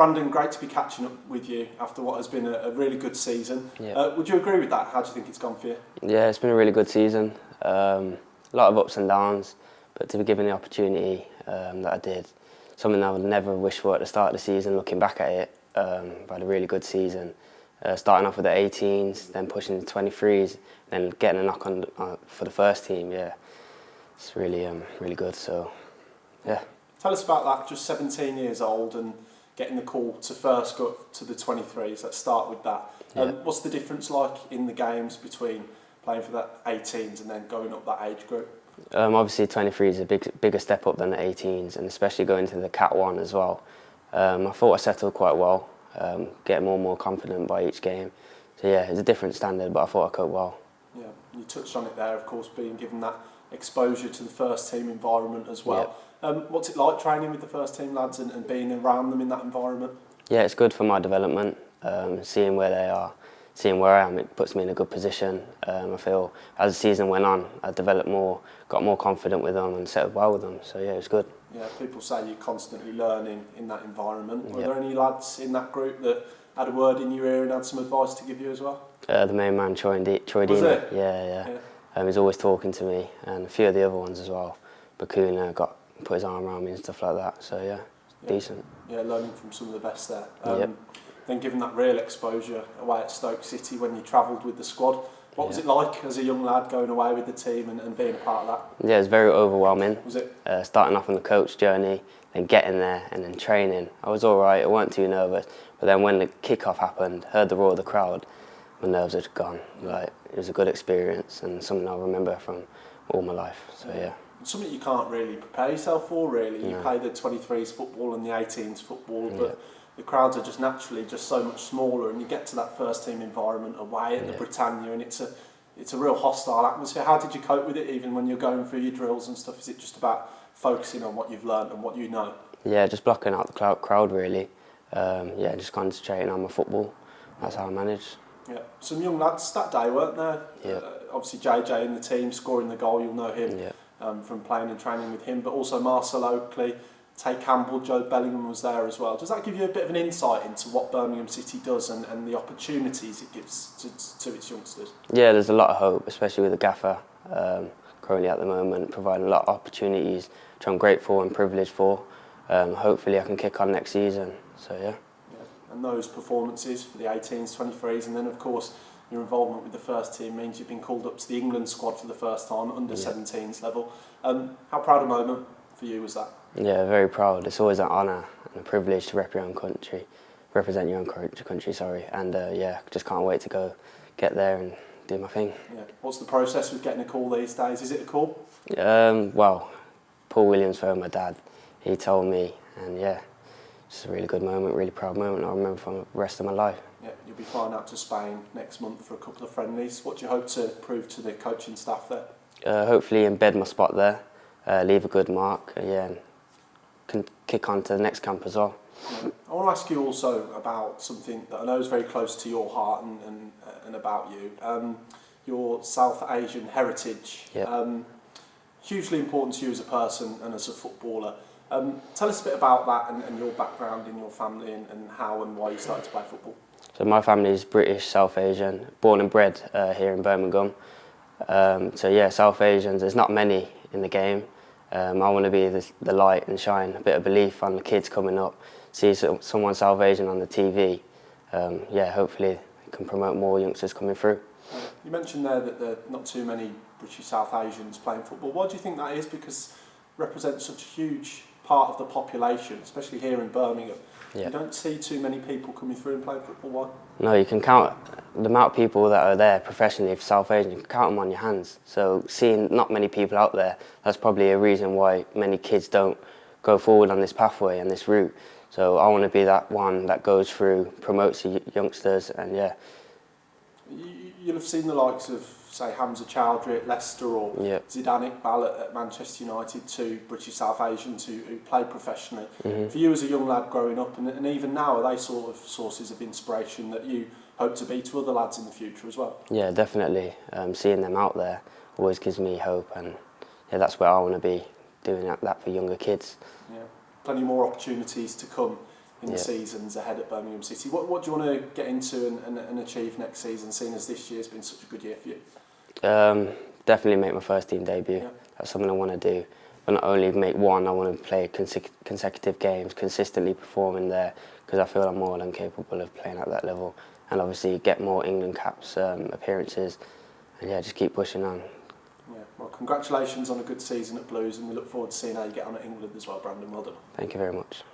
Brandon, great to be catching up with you after what has been a really good season. Yeah. Would you agree with that? How do you think it's gone for you? Yeah, it's been a really good season. A lot of ups and downs, but to be given the opportunity that I did, something I would never wish for at the start of the season, looking back at it, I had a really good season. Starting off with the 18s, then pushing the 23s, then getting a knock on for the first team, yeah. It's really, really good, so, yeah. Tell us about that, just 17 years old and getting the call to first go up to the 23s. Let's start with that. Yeah. What's the difference like in the games between playing for the 18s and then going up that age group? Obviously 23 is a bigger step up than the 18s, and especially going to the Cat 1 as well. I thought I settled quite well, getting more and more confident by each game. So yeah, it's a different standard, but I thought I coped well. Yeah, you touched on it there, of course, being given that exposure to the first team environment as well. Yeah. What's it like training with the first team lads and being around them in that environment? Yeah, it's good for my development, seeing where they are, seeing where I am, it puts me in a good position. I feel as the season went on, I developed more, got more confident with them and settled well with them, so yeah, it was good. Yeah, people say you're constantly learning in that environment. Were Yeah. there any lads in that group that had a word in your ear and had some advice to give you as well? The main man, Troy Was Deeney, it? yeah. He's always talking to me, and a few of the other ones as well. Bakuna put his arm around me and stuff like that, so yeah, decent. Yeah, learning from some of the best there. Yep. Then given that real exposure away at Stoke City when you travelled with the squad, what was it like as a young lad going away with the team and being a part of that? Yeah, it was very overwhelming. Was it? Starting off on the coach journey, then getting there and then training. I was all right, I weren't too nervous, but then when the kick-off happened, heard the roar of the crowd, my nerves had gone. Like, it was a good experience and something I'll remember from all my life, so yeah. Something you can't really prepare yourself for, really. No. You play the 23s football and the 18s football, but the crowds are just naturally just so much smaller, and you get to that first team environment away at the Britannia, and it's a real hostile atmosphere. How did you cope with it, even when you're going through your drills and stuff? Is it just about focusing on what you've learned and what you know? Yeah, just blocking out the crowd really. Just concentrating on my football. That's how I managed. Yeah, some young lads that day, weren't there? Yeah. Obviously JJ in the team scoring the goal, you'll know him. Yeah. From playing and training with him, but also Marcel Oakley, Tay Campbell, Joe Bellingham was there as well. Does that give you a bit of an insight into what Birmingham City does and the opportunities it gives to its youngsters? Yeah, there's a lot of hope, especially with the gaffer currently at the moment, providing a lot of opportunities, which I'm grateful and privileged for. Hopefully I can kick on next season, so yeah. And those performances for the 18s, 23s, and then of course your involvement with the first team means you've been called up to the England squad for the first time, under 17s level. How proud a moment for you was that? Yeah, very proud. It's always an honour and a privilege to represent your own country, and just can't wait to get there and do my thing. Yeah. What's the process with getting a call these days? Is it a call? Well, Paul Williams phoned my dad. He told me, and yeah, it's a really good moment, really proud moment I'll remember for the rest of my life. Yeah, you'll be flying out to Spain next month for a couple of friendlies. What do you hope to prove to the coaching staff there? Hopefully embed my spot there, leave a good mark, and can kick on to the next camp as well. I want to ask you also about something that I know is very close to your heart and about you. Your South Asian heritage. Yep. Hugely important to you as a person and as a footballer. Tell us a bit about that and your background in your family and how and why you started to play football. So my family is British, South Asian, born and bred here in Birmingham. South Asians, there's not many in the game. I want to be the light and shine, a bit of belief on the kids coming up, see someone South Asian on the TV. Hopefully it can promote more youngsters coming through. You mentioned there that there are not too many British South Asians playing football. Why do you think that is? Because it represents such a huge part of the population, especially here in Birmingham. Yeah. You don't see too many people coming through and playing football. Why? No, you can count the amount of people that are there professionally for South Asian. You can count them on your hands. So seeing not many people out there, that's probably a reason why many kids don't go forward on this pathway and this route. So I want to be that one that goes through, promotes the youngsters, and yeah. You'll have seen the likes of, say, Hamza Chowdhury at Leicester or Zidane Iqbal at Manchester United, two British South Asians who play professionally. Mm-hmm. For you as a young lad growing up, and even now, are they sort of sources of inspiration that you hope to be to other lads in the future as well? Yeah, definitely. Seeing them out there always gives me hope, and yeah, that's where I want to be, doing that for younger kids. Yeah, plenty more opportunities to come in the seasons ahead at Birmingham City. What do you want to get into and achieve next season, seeing as this year's been such a good year for you? Definitely make my first team debut. Yeah. That's something I want to do. But not only make one, I want to play consecutive games, consistently performing there, because I feel I'm more than capable of playing at that level. And obviously get more England caps, appearances, and yeah, just keep pushing on. Yeah, well, congratulations on a good season at Blues, and we look forward to seeing how you get on at England as well, Brandon. Well done. Thank you very much.